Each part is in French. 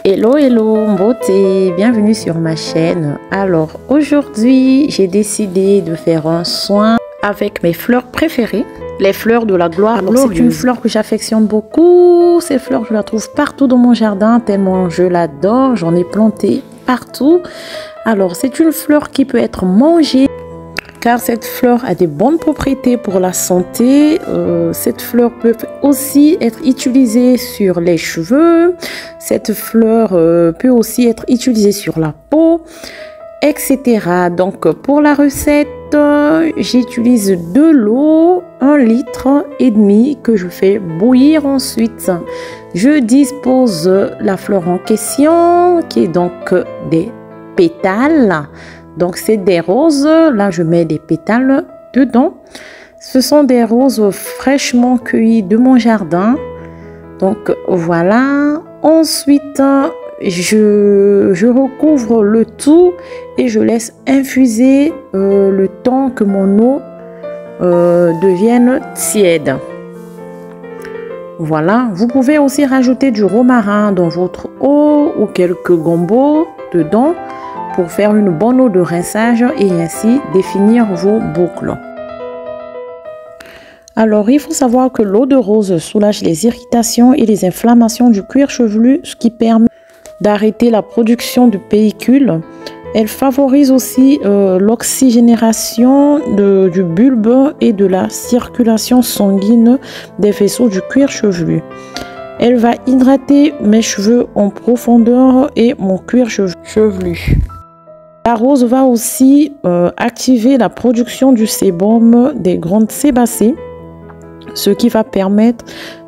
Hello hello beauté, bienvenue sur ma chaîne. Alors aujourd'hui j'ai décidé de faire un soin avec mes fleurs préférées, les fleurs de la gloire. C'est une fleur que j'affectionne beaucoup. Cette fleur je la trouve partout dans mon jardin tellement je l'adore, j'en ai planté partout. Alors c'est une fleur qui peut être mangée car cette fleur a des bonnes propriétés pour la santé. Cette fleur peut aussi être utilisée sur les cheveux. Cette fleur peut aussi être utilisée sur la peau, etc. Donc pour la recette, j'utilise de l'eau, 1,5 litre que je fais bouillir ensuite. Je dispose la fleur en question qui est donc des pétales. Donc c'est des roses, là je mets des pétales dedans. Ce sont des roses fraîchement cueillies de mon jardin. Donc voilà. Ensuite je recouvre le tout et je laisse infuser le temps que mon eau devienne tiède. Voilà. Vous pouvez aussi rajouter du romarin dans votre eau ou quelques gombots dedans pour faire une bonne eau de rinçage et ainsi définir vos boucles. Alors, il faut savoir que l'eau de rose soulage les irritations et les inflammations du cuir chevelu, ce qui permet d'arrêter la production de pellicules. Elle favorise aussi l'oxygénation du bulbe et de la circulation sanguine des vaisseaux du cuir chevelu. Elle va hydrater mes cheveux en profondeur et mon cuir chevelu. La rose va aussi activer la production du sébum des glandes sébacées, ce qui va permettre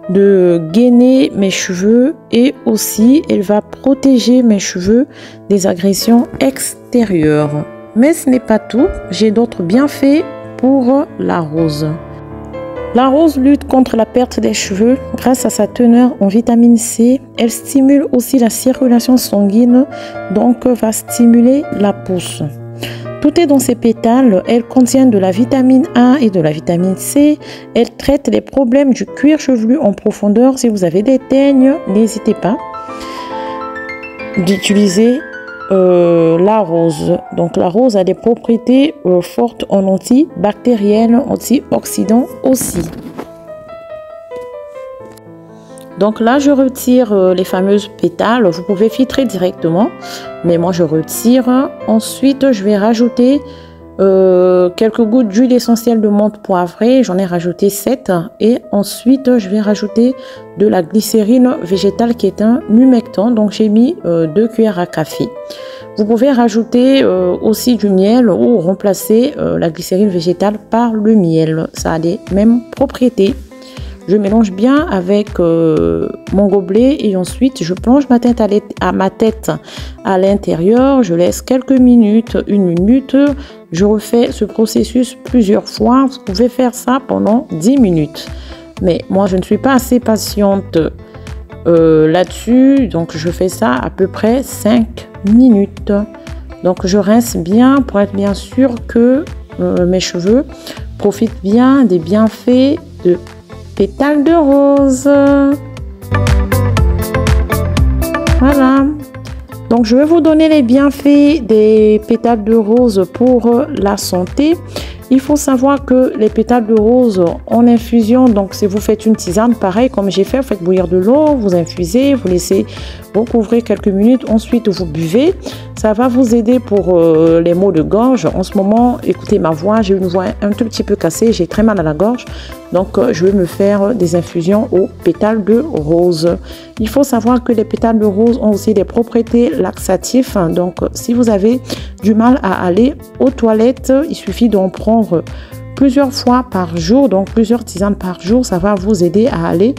de gainer mes cheveux et aussi elle va protéger mes cheveux des agressions extérieures. Mais ce n'est pas tout, j'ai d'autres bienfaits pour la rose. La rose lutte contre la perte des cheveux grâce à sa teneur en vitamine C. Elle stimule aussi la circulation sanguine, donc va stimuler la pousse. Tout est dans ses pétales. Elle contient de la vitamine A et de la vitamine C. Elle traite les problèmes du cuir chevelu en profondeur. Si vous avez des teignes, n'hésitez pas d'utiliser la rose. Donc la rose a des propriétés fortes en antibactériennes, antioxydants aussi. Donc là je retire les fameuses pétales. Vous pouvez filtrer directement, mais moi je retire. Ensuite je vais rajouter quelques gouttes d'huile essentielle de menthe poivrée. J'en ai rajouté 7 et ensuite je vais rajouter de la glycérine végétale qui est un humectant. Donc j'ai mis 2 cuillères à café. Vous pouvez rajouter aussi du miel ou remplacer la glycérine végétale par le miel. Ça a les mêmes propriétés. Je mélange bien avec mon gobelet et ensuite je plonge ma tête à l'intérieur. Je laisse quelques minutes, 1 minute. Je refais ce processus plusieurs fois. Vous pouvez faire ça pendant 10 minutes. Mais moi, je ne suis pas assez patiente là-dessus. Donc, je fais ça à peu près 5 minutes. Donc, je rince bien pour être bien sûr que mes cheveux profitent bien des bienfaits de pétales de rose. Voilà. Donc, je vais vous donner les bienfaits des pétales de rose pour la santé. Il faut savoir que les pétales de rose en infusion, donc si vous faites une tisane, pareil comme j'ai fait, vous faites bouillir de l'eau, vous infusez, vous laissez recouvrir quelques minutes, ensuite vous buvez. Ça va vous aider pour les maux de gorge. En ce moment, écoutez ma voix, j'ai une voix un tout petit peu cassée, j'ai très mal à la gorge. Donc, je vais me faire des infusions aux pétales de rose. Il faut savoir que les pétales de rose ont aussi des propriétés laxatives. Donc, si vous avez du mal à aller aux toilettes, il suffit d'en prendre plusieurs fois par jour. Donc, plusieurs tisanes par jour, ça va vous aider à aller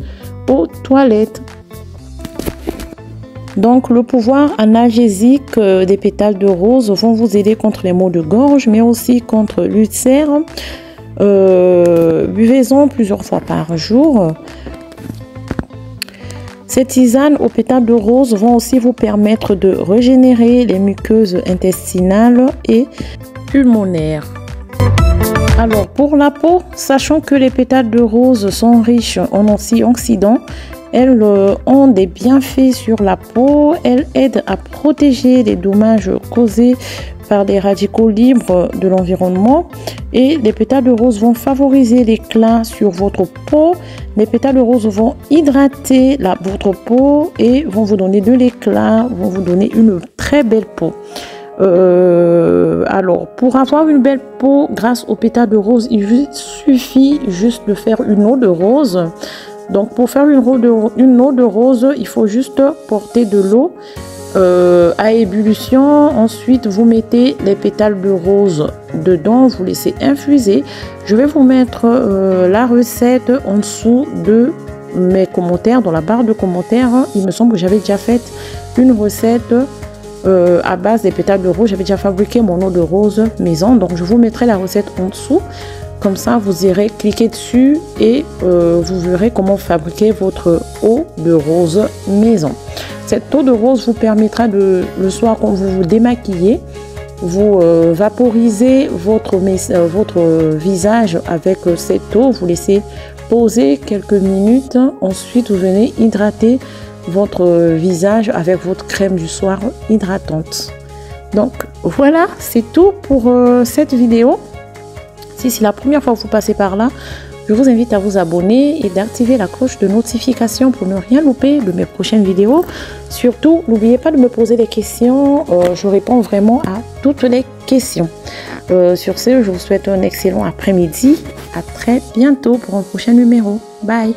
aux toilettes. Donc, le pouvoir analgésique des pétales de rose vont vous aider contre les maux de gorge, mais aussi contre l'ulcère. Buvez-en plusieurs fois par jour. Ces tisanes aux pétales de rose vont aussi vous permettre de régénérer les muqueuses intestinales et pulmonaires. Alors pour la peau, sachant que les pétales de rose sont riches en antioxydants, Elles ont des bienfaits sur la peau. Elles aident à protéger les dommages causés par des radicaux libres de l'environnement. Et les pétales de rose vont favoriser l'éclat sur votre peau. Les pétales de rose vont hydrater votre peau et vont vous donner de l'éclat, vont vous donner une très belle peau. Alors, pour avoir une belle peau grâce aux pétales de rose, il suffit juste de faire une eau de rose. Donc, pour faire une eau de rose, il faut juste porter de l'eau à ébullition. Ensuite, vous mettez les pétales de rose dedans, vous laissez infuser. Je vais vous mettre la recette en dessous de mes commentaires, dans la barre de commentaires. Il me semble que j'avais déjà fait une recette à base des pétales de rose. J'avais déjà fabriqué mon eau de rose maison, donc je vous mettrai la recette en dessous. Comme ça, vous irez cliquer dessus et vous verrez comment fabriquer votre eau de rose maison. Cette eau de rose vous permettra le soir, quand vous vous démaquillez, vous vaporisez votre visage avec cette eau. Vous laissez poser quelques minutes. Ensuite, vous venez hydrater votre visage avec votre crème du soir hydratante. Donc voilà, c'est tout pour cette vidéo. Si c'est la première fois que vous passez par là, je vous invite à vous abonner et d'activer la cloche de notification pour ne rien louper de mes prochaines vidéos. Surtout, n'oubliez pas de me poser des questions. Je réponds vraiment à toutes les questions. Sur ce, je vous souhaite un excellent après-midi. À très bientôt pour un prochain numéro. Bye!